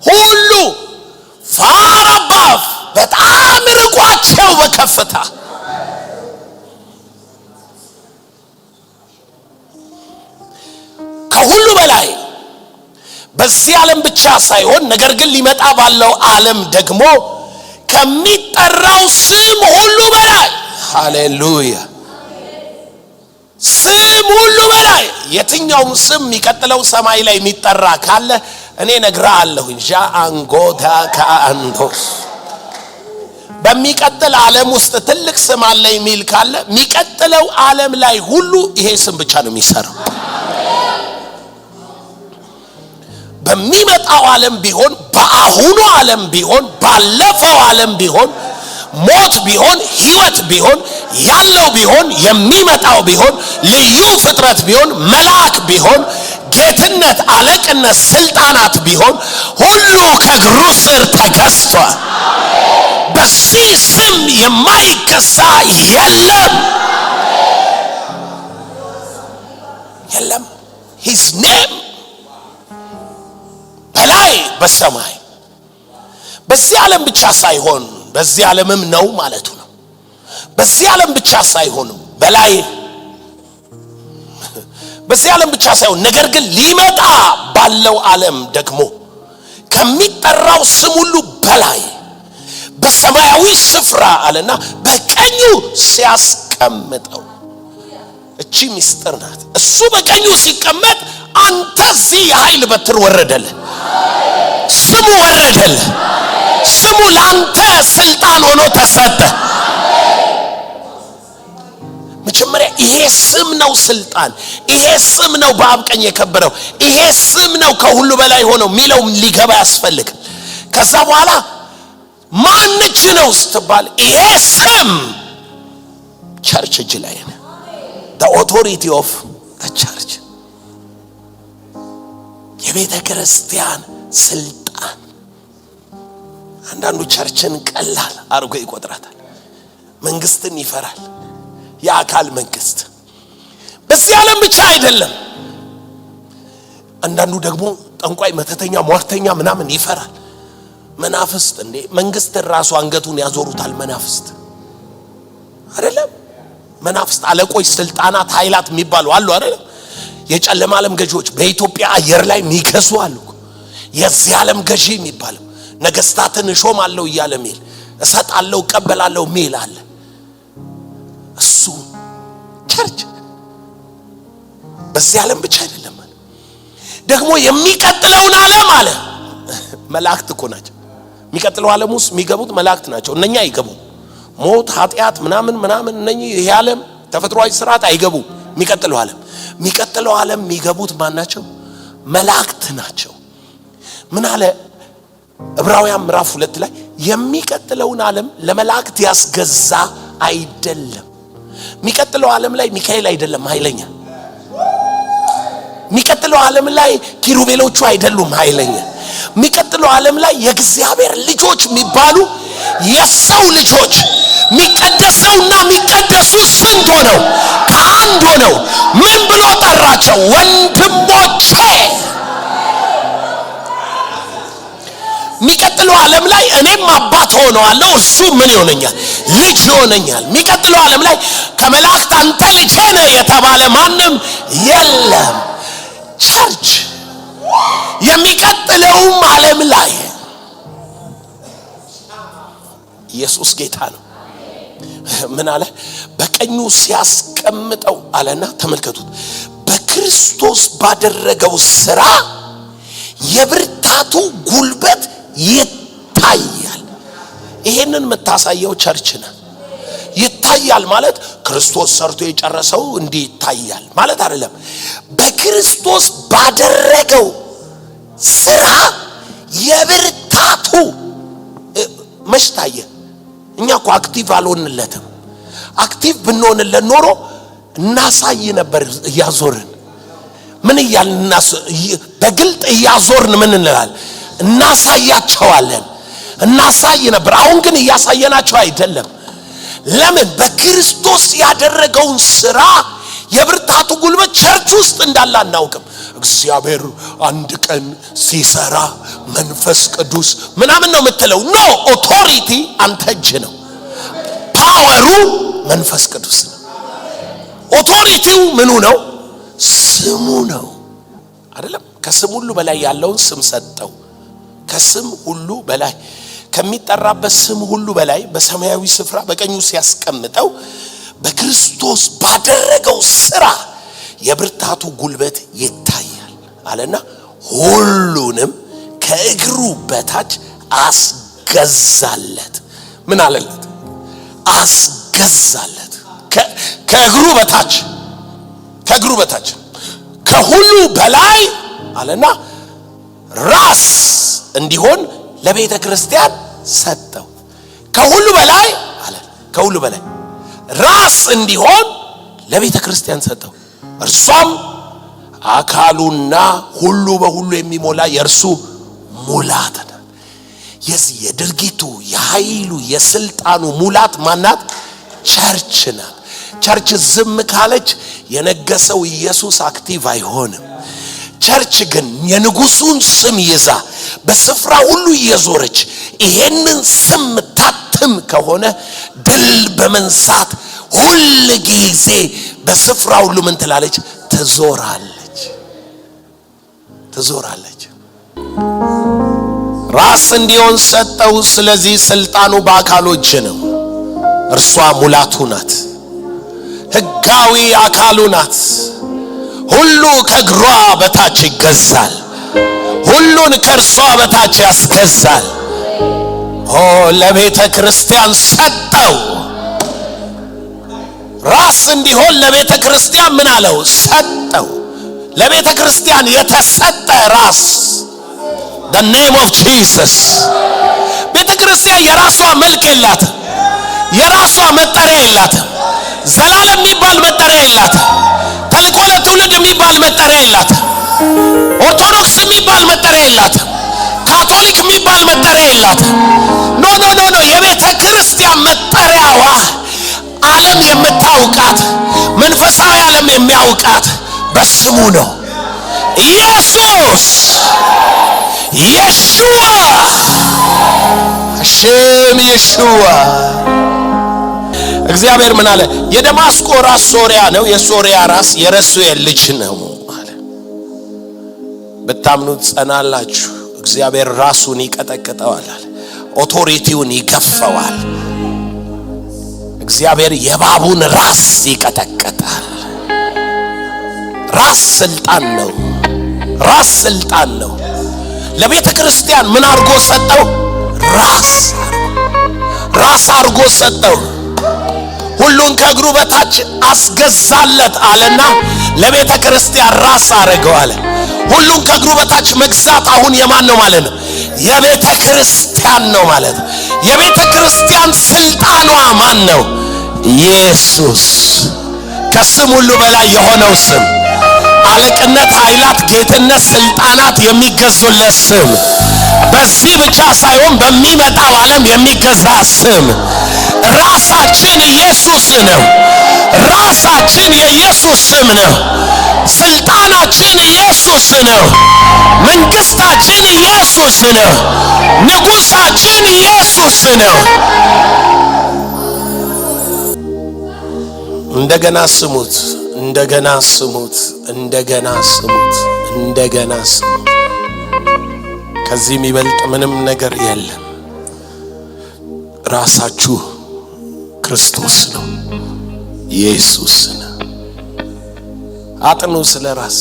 ሁሉ far above በጣም ርቋቸው በከፍታ ከሁሉ በላይ በዚህ ዓለም ብቻ ሳይሆን ነገር ግን ሊመጣ ባለው ዓለም ደግሞ ከሚጠራው ስም ሁሉ በላይ ሃሌሉያ ስም ሁሉ በላይ የትኛውም ስም የሚቀጥለው ሰማይ ላይ የሚጠራ ካለ እኔ ነግራለሁ ጃአንጎታ ካንዶስ በሚቀጥል ዓለም ውስጥ ትልቅ ስም አለ የሚል ካለ የሚቀጥለው ዓለም ላይ ሁሉ ይሄ ስም ብቻ ነው የሚሰራው በሚመጣው ዓለም ቢሆን በአሁኑ ዓለም ቢሆን ባለፈው ዓለም ቢሆን ሞት ቢሆን ህይወት ቢሆን ያለው ቢሆን የሚመጣው ቢሆን ልዩ ፍጥረት ቢሆን መልአክ ቢሆን ጌትነት አለቅነት ስልጣናት ቢሆን ሁሉ ከእግሩ ስር ተገዝቷል በዚህ ስም የማይገዛ የለም his name በላይ በሰማይ በዚህ ዓለም ብቻ ሳይሆን በዚህ ዓለምም ነው ማለቱ ነው በዚህ ዓለም ብቻ ሳይሆን በላይ በዚህ ዓለም ብቻ ሳይሆን ነገር ግን ሊመጣ ባለው ዓለም ደግሞ ከሚጠራው ስም ሁሉ በላይ በሰማያዊ ስፍራ አለና በቀኙ ሲያስቀምጠው። እቺ ምስጢር ናት። እሱ በቀኙ ሲቀመጥ አንተ እዚህ የኃይል በትር ወረደልህ፣ ስሙ ወረደልህ፣ ስሙ ላንተ ስልጣን ሆኖ ተሰጠ። መጀመሪያ ይሄ ስም ነው ስልጣን፣ ይሄ ስም ነው በአብ ቀኝ የከበረው፣ ይሄ ስም ነው ከሁሉ በላይ ሆነው ሚለው ሊገባ ያስፈልግ። ከዛ በኋላ ማን እጅ ነው ስትባል ይሄ ስም ቸርች እጅ ላይ ነው። the authority of the church የቤተ ክርስቲያን ስልጣን። አንዳንዱ ቸርችን ቀላል አርጎ ይቆጥራታል፣ መንግስትን ይፈራል። የአካል መንግስት በዚህ ዓለም ብቻ አይደለም። አንዳንዱ ደግሞ ጠንቋይ፣ መተተኛ፣ ሟርተኛ ምናምን ይፈራል። መናፍስት እንዴ መንግስት ራሱ አንገቱን ያዞሩታል። መናፍስት አይደለም መናፍስት አለቆች፣ ስልጣናት፣ ኃይላት የሚባሉ አሉ አይደለም። የጨለማ ዓለም ገዢዎች በኢትዮጵያ አየር ላይ የሚገዙ አሉ። የዚህ ዓለም ገዢ የሚባለው ነገስታትን እሾማለሁ እያለ ሚል እሰጣለሁ እቀበላለሁ ሚል አለ። እሱ ቸርች በዚህ ዓለም ብቻ አይደለም። ደግሞ የሚቀጥለውን ዓለም አለ መላእክት እኮ ናቸው። የሚቀጥለው ዓለም ውስጥ የሚገቡት መላእክት ናቸው። እነኛ አይገቡ። ሞት፣ ኃጢአት ምናምን እነኚህ ይሄ ዓለም ተፈጥሯዊ ስርዓት አይገቡ። የሚቀጥለው ዓለም የሚገቡት ማን ናቸው? መላእክት ናቸው። ምን አለ ዕብራውያን ምዕራፍ 2 ላይ የሚቀጥለውን ዓለም ለመላእክት ያስገዛ አይደለም። የሚቀጥለው ዓለም ላይ ሚካኤል አይደለም ኃይለኛ። የሚቀጥለው ዓለም ላይ ኪሩቤሎቹ አይደሉም ኃይለኛ። የሚቀጥለው ዓለም ላይ የእግዚአብሔር ልጆች የሚባሉ የሰው ልጆች የሚቀደሰውና የሚቀደሱ ስንት ሆነው ከአንድ ሆነው ምን ብሎ ጠራቸው? ወንድሞቼ። የሚቀጥለው ዓለም ላይ እኔም አባት ሆነዋለሁ፣ እሱ ምን ይሆነኛል? ልጅ ይሆነኛል። የሚቀጥለው ዓለም ላይ ከመላእክት አንተ ልጅ ነህ የተባለ ማንም የለም። ቸርች የሚቀጥለውም ዓለም ላይ ኢየሱስ ጌታ ነው። ምን አለ? በቀኙ ሲያስቀምጠው አለና ተመልከቱት፣ በክርስቶስ ባደረገው ሥራ የብርታቱ ጉልበት ይታያል። ይሄንን የምታሳየው ቸርች ነው። ይታያል ማለት ክርስቶስ ሰርቶ የጨረሰው እንዲህ ይታያል ማለት አይደለም። በክርስቶስ ባደረገው ሥራ የብርታቱ መች ታየ? እኛ እኮ አክቲቭ አልሆንለትም። አክቲቭ ብንሆንለት ኖሮ እናሳይ ነበር። እያዞርን ምን እያልን በግልጥ እያዞርን ምን እንላለን? እናሳያቸዋለን። እናሳይ ነበር። አሁን ግን እያሳየናቸው አይደለም። ለምን? በክርስቶስ ያደረገውን ሥራ የብርታቱ ጉልበት ቸርች ውስጥ እንዳለ አናውቅም። እግዚአብሔር አንድ ቀን ሲሰራ መንፈስ ቅዱስ ምናምን ነው የምትለው። ኖ ኦቶሪቲ አንተ እጅ ነው። ፓወሩ መንፈስ ቅዱስ ነው። ኦቶሪቲው ምኑ ነው? ስሙ ነው አይደለም? ከስም ሁሉ በላይ ያለውን ስም ሰጠው። ከስም ሁሉ በላይ ከሚጠራበት ስም ሁሉ በላይ በሰማያዊ ስፍራ በቀኙ ሲያስቀምጠው በክርስቶስ ባደረገው ሥራ የብርታቱ ጉልበት ይታያል አለና ሁሉንም ከእግሩ በታች አስገዛለት። ምን አለለት? አስገዛለት። ከእግሩ በታች ከሁሉ በላይ አለና ራስ እንዲሆን ለቤተ ክርስቲያን ሰጠው። ከሁሉ በላይ አለ። ከሁሉ በላይ ራስ እንዲሆን ለቤተ ክርስቲያን ሰጠው። እርሷም አካሉና ሁሉ በሁሉ የሚሞላ የእርሱ ሙላት ናት። የዚህ የድርጊቱ የኃይሉ የስልጣኑ ሙላት ማናት? ቸርች ናት። ቸርች ዝም ካለች የነገሰው ኢየሱስ አክቲቭ አይሆንም። ቸርች ግን የንጉሱን ስም ይዛ በስፍራ ሁሉ እየዞረች ይሄንን ስም ታትም ከሆነ ድል በመንሳት ሁሉ ጊዜ በስፍራ ሁሉ ምን ትላለች? ትዞራለች። ራስ እንዲሆን ሰጠው። ስለዚህ ስልጣኑ በአካሉ እጅ ነው። እርሷ ሙላቱ ናት፣ ሕጋዊ አካሉ ናት። ሁሉ ከእግሯ በታች ይገዛል፣ ሁሉን ከእርሷ በታች ያስገዛል። ለቤተ ክርስቲያን ሰጠው። ራስ እንዲሆን ለቤተ ክርስቲያን ምን አለው? ሰጠው። ለቤተ ክርስቲያን የተሰጠ ራስ the name of Jesus። ቤተ ክርስቲያን የራሷ መልክ የላትም፣ የራሷ መጠሪያ የላትም፣ ዘላለም የሚባል መጠሪያ የላትም፣ ተልኮ ለትውልድ የሚባል መጠሪያ የላትም፣ ኦርቶዶክስ የሚባል መጠሪያ የላትም፣ ካቶሊክ የሚባል መጠሪያ የላትም። ኖ የቤተ ክርስቲያን መጠሪያዋ ዓለም የምታውቃት መንፈሳዊ ዓለም የሚያውቃት በስሙ ነው። ኢየሱስ የሹዋ አሸም የሹዋ። እግዚአብሔር ምን አለ? የደማስቆ ራስ ሶሪያ ነው፣ የሶሪያ ራስ የረሱኤል ልጅ ነው አለ። ብታምኑት ጸናላችሁ። እግዚአብሔር ራሱን ይቀጠቅጠዋል፣ ኦቶሪቲውን ይገፈዋል። እግዚአብሔር የባቡን ራስ ይቀጠቅጣል። ራስ ስልጣን ነው፣ ራስ ስልጣን ነው። ለቤተ ክርስቲያን ምን አርጎ ሰጠው? ራስ አርጎ ሰጠው። ሁሉን ከእግሩ በታች አስገዛለት አለና ለቤተ ክርስቲያን ራስ አረገው አለ። ሁሉን ከእግሩ በታች መግዛት አሁን የማን ነው ማለት ነው? የቤተ ክርስቲያን ነው ማለት ነው። የቤተ ክርስቲያን ስልጣኗ ማን ነው? ኢየሱስ። ከስም ሁሉ በላይ የሆነው ስም፣ አለቅነት፣ ኃይላት፣ ጌትነት፣ ስልጣናት የሚገዙለት ስም፣ በዚህ ብቻ ሳይሆን በሚመጣው ዓለም የሚገዛ ስም። ራሳችን ኢየሱስ ነው። ራሳችን የኢየሱስ ስም ነው። ስልጣናችን ኢየሱስ ነው። መንግስታችን ኢየሱስ ነው። ንጉሳችን ኢየሱስ ነው። እንደገና ስሙት፣ እንደገና ስሙት፣ እንደገና ስሙት፣ እንደገና ስሙት። ከዚህ የሚበልጥ ምንም ነገር የለም። ራሳችሁ ክርስቶስ ነው፣ ኢየሱስ ነው። አጥኑ ስለ ራስ።